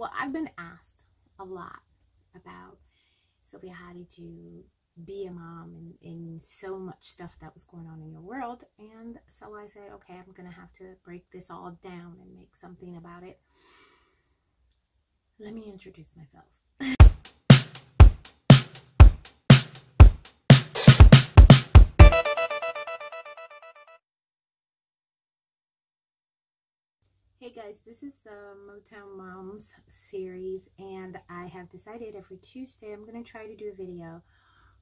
Well, I've been asked a lot about, Sylvia, how did you be a mom and so much stuff that was going on in your world? And so I said, okay, I'm gonna have to break this all down and make something about it. Let me introduce myself. Hey guys, this is the Motown Moms series, and I have decided every Tuesday I'm going to try to do a video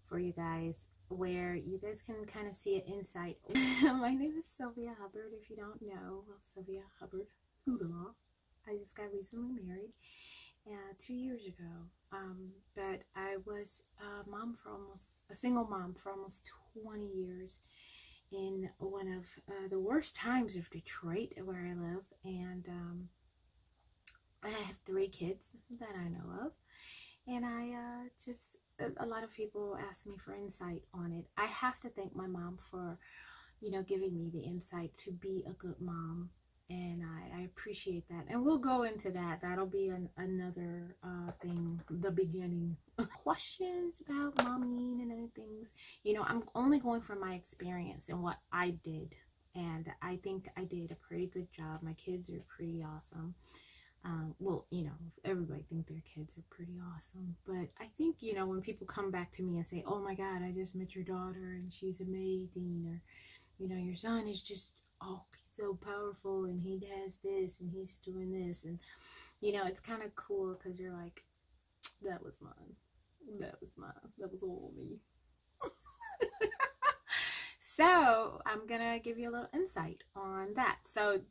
for you guys where you guys can kind of see an insight. My name is Sylvia Hubbard, if you don't know. Well, Sylvia Hubbard, hoodoo. I just got recently married 2 years ago, but I was a single mom for almost 20 years. In one of the worst times of Detroit, where I live, and I have 3 kids that I know of, and a lot of people ask me for insight on it. I have to thank my mom for, giving me the insight to be a good mom, and I appreciate that, and we'll go into that. That'll be another thing, the beginning. Questions about momming and other things, I'm only going from my experience and what I did, and I think I did a pretty good job. My kids are pretty awesome. Well, everybody think their kids are pretty awesome, but I think, when people come back to me and say, oh my God, I just met your daughter and she's amazing, or your son is just, oh, he's so powerful and he has this and he's doing this, and it's kind of cool because you're like, that was mine. That was all me. So I'm gonna give you a little insight on that. So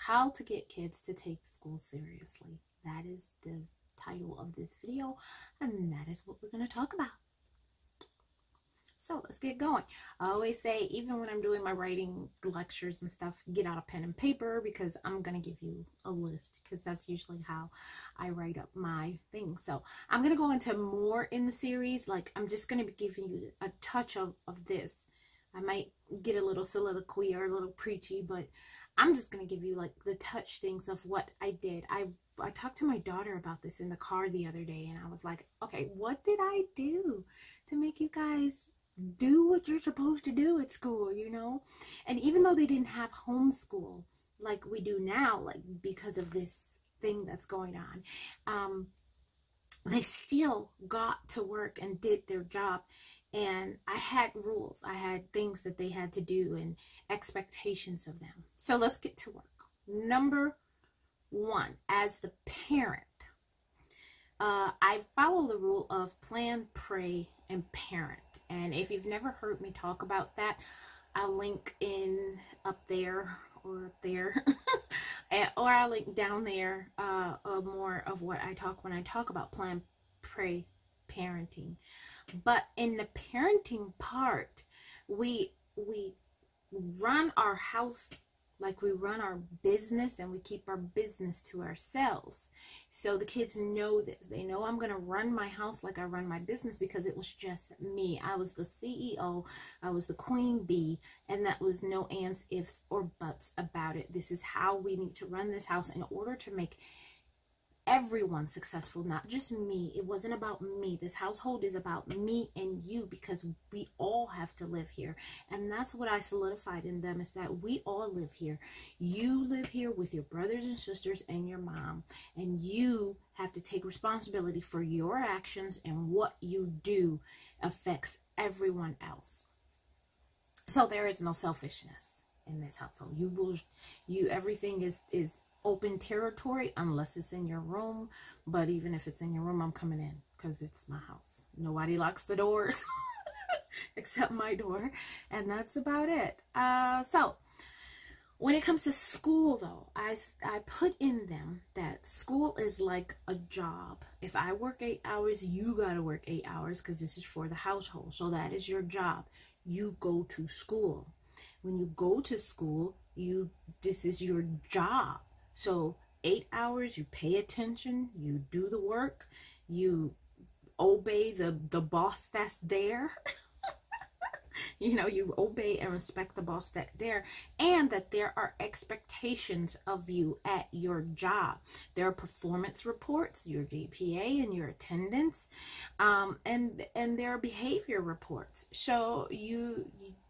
how to get kids to take school seriously. That is the title of this video, and that is what we're gonna talk about. So let's get going. I always say, even when I'm doing my writing lectures and stuff, get out a pen and paper, because I'm going to give you a list, because that's usually how I write up my things. So I'm going to go into more in the series. Like, I'm just going to be giving you a touch of this. I might get a little soliloquy or a little preachy, but I'm just going to give you like the touch things of what I did. I talked to my daughter about this in the car the other day, and I was like, okay, what did I do to make you guys do what you're supposed to do at school, And even though they didn't have homeschool like we do now, like because of this thing that's going on, they still got to work and did their job. And I had rules. I had things that they had to do and expectations of them. So let's get to work. Number 1, as the parent, I follow the rule of plan, pray, and parent. And if you've never heard me talk about that, I'll link up there or up there, or I'll link down there more of what I talk when I talk about plan, pray, parenting. But in the parenting part, we run our house like we run our business, and we keep our business to ourselves. So the kids know this. They know I'm going to run my house like I run my business, because it was just me. I was the CEO. I was the queen bee, and that was no ands, ifs, or buts about it. This is how we need to run this house in order to make everyone successful, not just me. It wasn't about me. This household is about me and you, because we all have to live here. And that's what I solidified in them, is that we all live here. You live here with your brothers and sisters and your mom, and you have to take responsibility for your actions, and what you do affects everyone else. So there is no selfishness in this household. Everything is open territory unless it's in your room. But even if it's in your room, I'm coming in, because it's my house. Nobody locks the doors except my door, and that's about it. So when it comes to school, though, I put in them that school is like a job. If I work 8 hours, you gotta work 8 hours, because this is for the household. So that is your job. You go to school. When you go to school, this is your job. So 8 hours, you pay attention, you do the work, you obey the boss that's there. You obey and respect the boss that there, and that there are expectations of you at your job. There are performance reports, your GPA and your attendance, and there are behavior reports. So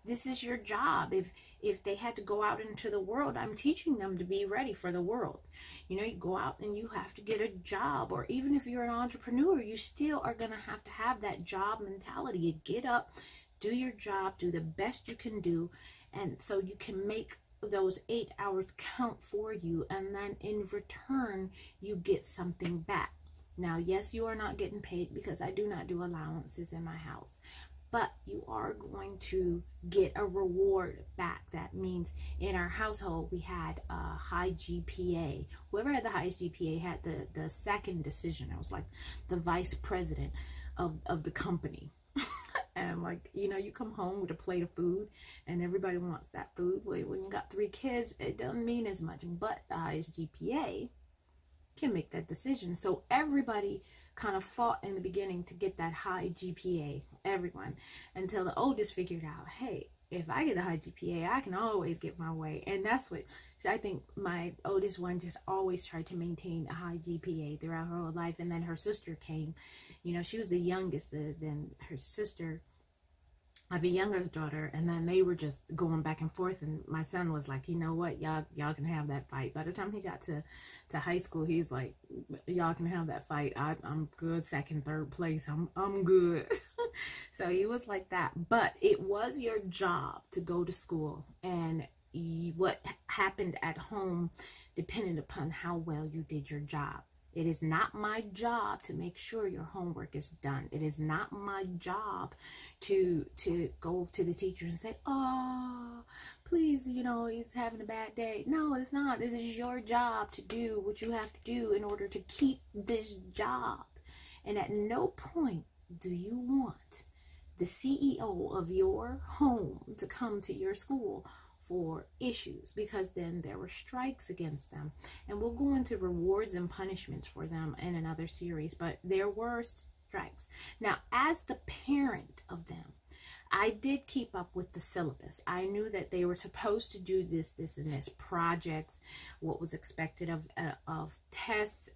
this is your job. If they had to go out into the world, I'm teaching them to be ready for the world. You go out and you have to get a job, or even if you're an entrepreneur, you still are going to have that job mentality. You get up, do your job, do the best you can do, and so you can make those 8 hours count for you, and then in return you get something back. Now, yes, you are not getting paid because I do not do allowances in my house, but you are going to get a reward back. That means in our household we had a high GPA. Whoever had the highest GPA had the second decision. I was like the vice president of the company. And you come home with a plate of food and everybody wants that food. Well, when you got 3 kids, it doesn't mean as much, but the highest GPA can make that decision. So everybody kind of fought in the beginning to get that high GPA, everyone, until the oldest figured out, hey, if I get a high GPA, I can always get my way. And that's what, so I think my oldest one just always tried to maintain a high GPA throughout her whole life. And then her sister came, she was the youngest, then her sister, I have a younger daughter, and then they were just going back and forth, and my son was like, you know what, y'all can have that fight. By the time he got to high school, he's like, y'all can have that fight. I'm good, second, third place. I'm good. So he was like that. But it was your job to go to school, and what happened at home depended upon how well you did your job. It is not my job to make sure your homework is done. It is not my job to go to the teacher and say, oh, please, he's having a bad day. No, it's not. This is your job to do what you have to do in order to keep this job. And at no point do you want the CEO of your home to come to your school for issues, because then there were strikes against them, and we'll go into rewards and punishments for them in another series, but there were strikes. Now, as the parent of them, I did keep up with the syllabus. I knew that they were supposed to do this, and this, projects, what was expected of tests,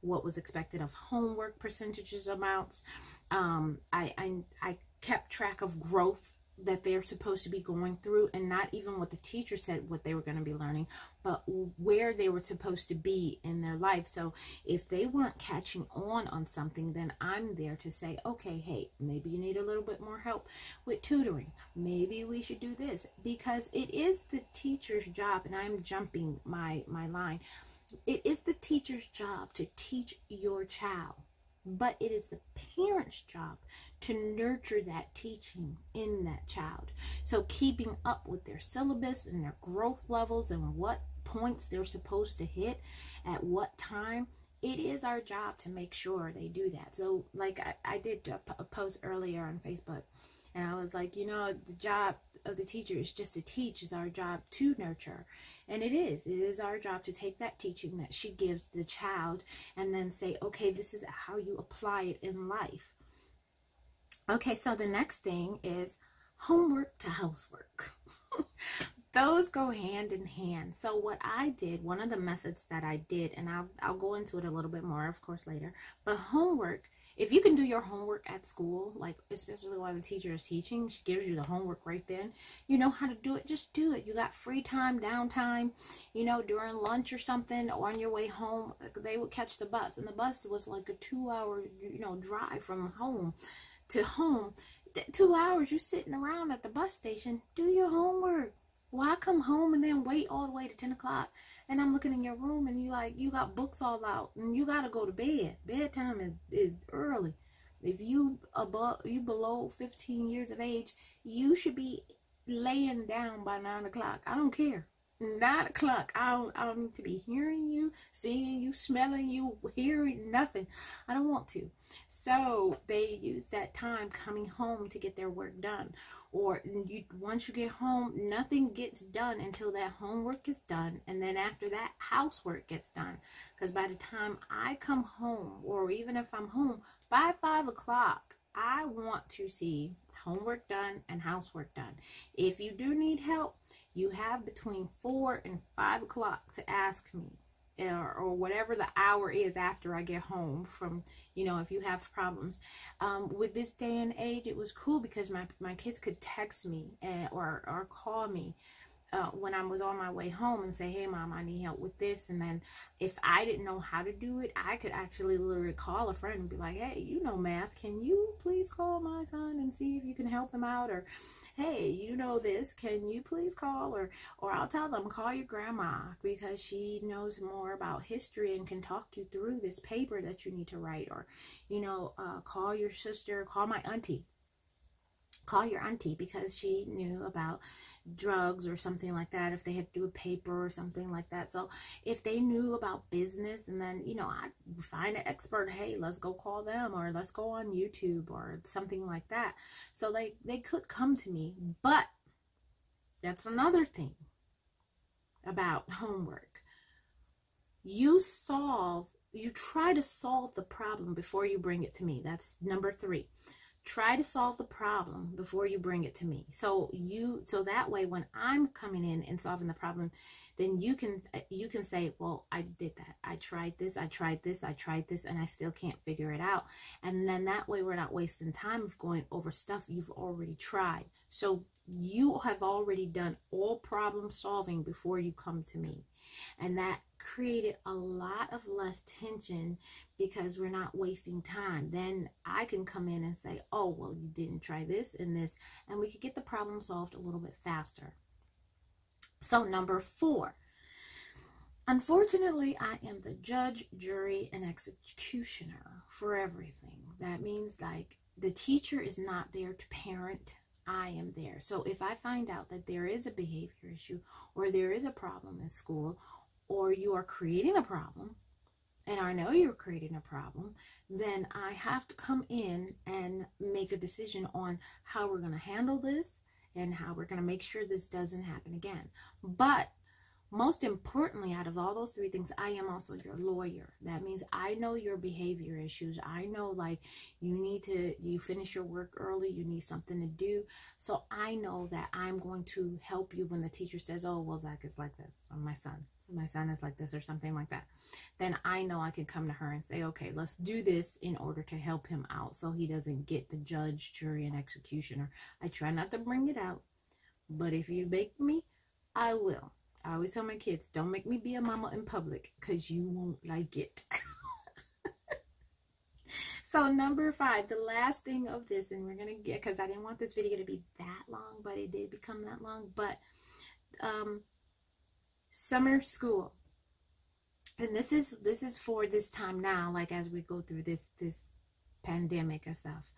what was expected of homework percentages, amounts. I kept track of growth that they're supposed to be going through, and not even what the teacher said what they were going to be learning, but where they were supposed to be in their life. So if they weren't catching on something, then I'm there to say, okay, hey, maybe you need a little bit more help with tutoring. Maybe we should do this, because it is the teacher's job, and I'm jumping my line. It is the teacher's job to teach your child, but it is the parent's job to nurture that teaching in that child. So keeping up with their syllabus and their growth levels and what points they're supposed to hit at what time, it is our job to make sure they do that. So like I did a post earlier on Facebook, and I was like, the job of the teacher is just to teach. It's our job to nurture. And it is our job to take that teaching that she gives the child and then say, okay, this is how you apply it in life. Okay, so the next thing is homework to housework. Those go hand in hand. So what I did, one of the methods that I did, and I'll go into it a little bit more, of course, later, but homework, if you can do your homework at school, like especially while the teacher is teaching, she gives you the homework right then, you know how to do it, just do it. You got free time, downtime, during lunch or something, or on your way home, they would catch the bus, and the bus was like a 2-hour, drive from home to home. 2 hours you're sitting around at the bus station. Do your homework. Why come home and then wait all the way to 10 o'clock? And I'm looking in your room and you got books all out and you got to go to bed. Bedtime is early. If you below 15 years of age, you should be laying down by 9 o'clock. I don't care. 9 o'clock. I don't need to be hearing you, seeing you, smelling you, hearing nothing. I don't want to. So they use that time coming home to get their work done. Or once you get home, nothing gets done until that homework is done. And then after that, housework gets done. Because by the time I come home, or even if I'm home, by 5 o'clock, I want to see homework done and housework done. If you do need help, you have between 4 and 5 o'clock to ask me, or whatever the hour is after I get home from, if you have problems. With this day and age, it was cool because my kids could text me or call me when I was on my way home and say, hey, Mom, I need help with this. And then if I didn't know how to do it, I could actually literally call a friend and be like, hey, you know math. Can you please call my son and see if you can help him out? Or, hey, you know this. Can you please call? Or I'll tell them, call your grandma because she knows more about history and can talk you through this paper that you need to write. Or, call your sister, call my auntie. Call your auntie because she knew about drugs or something like that, if they had to do a paper or something like that. So if they knew about business, and then, I find an expert, hey, let's go call them, or let's go on YouTube or something like that. So they could come to me. But that's another thing about homework. You try to solve the problem before you bring it to me. That's number 3. Try to solve the problem before you bring it to me. So that way, when I'm coming in and solving the problem, then you can say, well, I did that. I tried this, and I still can't figure it out. And then that way we're not wasting time of going over stuff you've already tried. So you have already done all problem solving before you come to me. And that created a lot of less tension because we're not wasting time. Then I can come in and say, oh, well, you didn't try this and this, and we could get the problem solved a little bit faster. So number 4, unfortunately, I am the judge, jury, and executioner for everything. That means the teacher is not there to parent. I am there. So if I find out that there is a behavior issue or there is a problem in school, or you are creating a problem, and I know you're creating a problem, then I have to come in and make a decision on how we're going to handle this and how we're going to make sure this doesn't happen again. But most importantly, out of all those 3 things, I am also your lawyer. That means I know your behavior issues. I know you finish your work early, you need something to do. So I know that I'm going to help you when the teacher says, oh, well, Zach is like this, or my son is like this, or something like that. Then I know I can come to her and say, okay, let's do this in order to help him out so he doesn't get the judge, jury, and executioner. I try not to bring it out, but if you make me, I will. I always tell my kids, don't make me be a mama in public because you won't like it. So number 5, the last thing of this, and we're going to get, because I didn't want this video to be that long, but it did become that long. But summer school. And this is for this time now, as we go through this pandemic and stuff.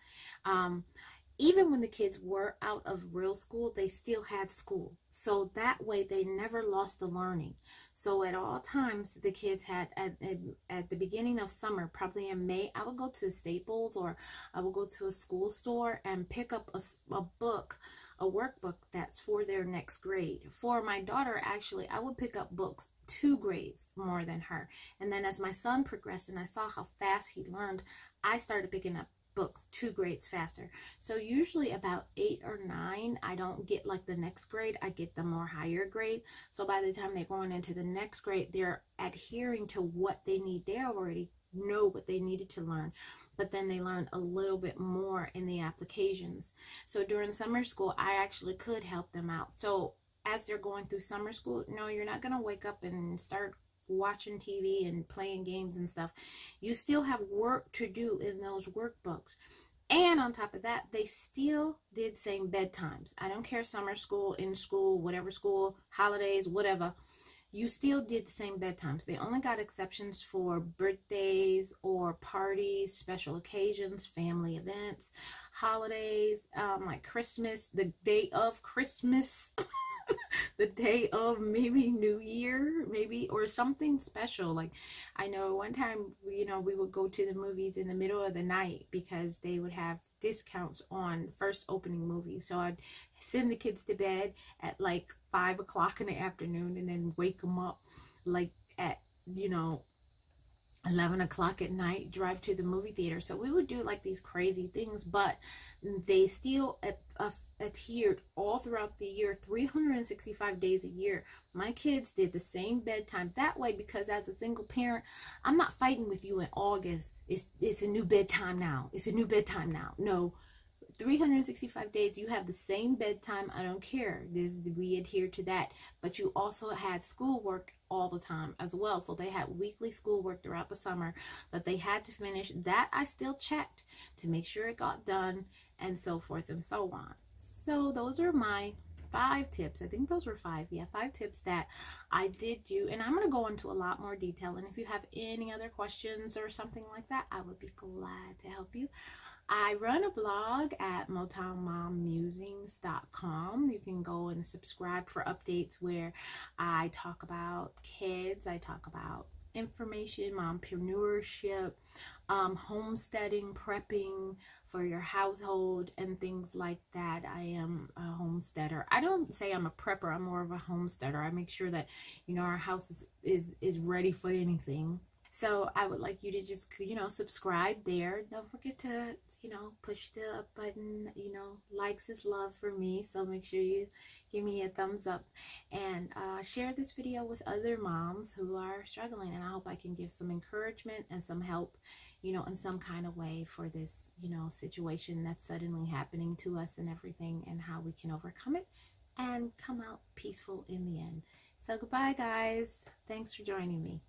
Even when the kids were out of real school, they still had school. So that way they never lost the learning. So at all times, the kids had, at the beginning of summer, probably in May, I would go to Staples or I would go to a school store and pick up a book, a workbook that's for their next grade. For my daughter, actually, I would pick up books 2 grades more than her. And then as my son progressed and I saw how fast he learned, I started picking up books 2 grades faster. So usually about 8 or 9, I don't get the next grade, I get the more higher grade. So by the time they're going into the next grade, they're adhering to what they need. They already know what they needed to learn, but then they learn a little bit more in the applications. So during summer school, I actually could help them out. So as they're going through summer school, no, you're not going to wake up and start watching TV and playing games and stuff. You still have work to do in those workbooks. And on top of that, they still did same bedtimes. I don't care, summer school, in school, whatever school, holidays, whatever. You still did the same bedtimes. They only got exceptions for birthdays or parties, special occasions, family events, holidays, like Christmas, the day of Christmas. The day of maybe New Year, maybe, or something special. I know one time, we would go to the movies in the middle of the night because they would have discounts on first opening movies. So I'd send the kids to bed at 5 o'clock in the afternoon and then wake them up at 11 o'clock at night, drive to the movie theater. So we would do like these crazy things, but they still adhered all throughout the year, 365 days a year. My kids did the same bedtime that way, because as a single parent, I'm not fighting with you in August. It's a new bedtime now. It's a new bedtime now. No. 365 days, you have the same bedtime. I don't care. We adhere to that. But you also had schoolwork all the time as well. So they had weekly schoolwork throughout the summer that they had to finish. That I still checked to make sure it got done, and so forth and so on. So those are my 5 tips. I think those were 5. Yeah, 5 tips that I did do. And I'm going to go into a lot more detail. And if you have any other questions or something like that, I would be glad to help you. I run a blog at MotownMomMusings.com. You can go and subscribe for updates where I talk about kids, I talk about information, mompreneurship, homesteading, prepping for your household, and things like that. I am a homesteader. I don't say I'm a prepper. I'm more of a homesteader. I make sure that, you know, our house is ready for anything. So I would like you to just, you know, subscribe there. Don't forget to, you know, push the up button. You know, likes is love for me. So make sure you give me a thumbs up, and share this video with other moms who are struggling. And I hope I can give some encouragement and some help, you know, in some kind of way for this, you know, situation that's suddenly happening to us and everything, and how we can overcome it and come out peaceful in the end. So goodbye, guys. Thanks for joining me.